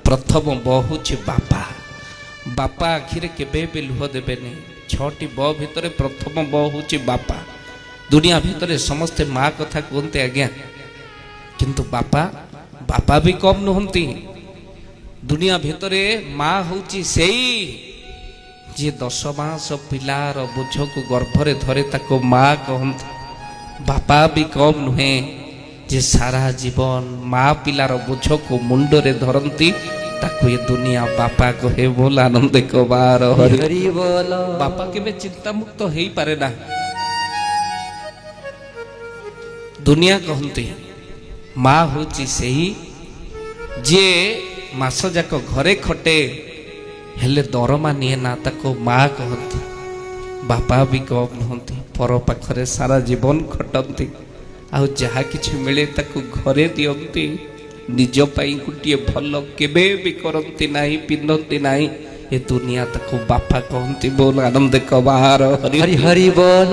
प्रथम ब हूँ बापा बापा आखिरे केबे भी लुह देबेनि छटी ब भितर प्रथम ब हूँ बापा दुनिया भितर समस्ते माँ कथा कहते आज्ञा किंतु बापा बापा भी कम नुहंती दुनिया भितर माँ हूँ से जी 10 मास पिलार बोझ को गर्भरे धरे ताको माँ कहते बापा भी कम नुहे जे सारा जीवन माँ पिलार बोझ को मुंडरे धरती ताको ये दुनिया बापा कहे बोल आनंद कबार हरि हरि बोल बापा केबे चिंता मुक्त हो पारे ना दुनिया कहती माँ हूँ से जे मास जाक घरे खटे हेले दरमा निए ना ताको माँ कहती बापा भी कम नुहंती पर पाखरे सारा जीवन खटती आउ जहा किछि मिले ताको घरे दियंती निज पाई गुटिए भल केबे भी करंती नाही पिंधंती नाही ए दुनिया ताको बापा कहंती बोल आनंद कबार हरि हरि बोल।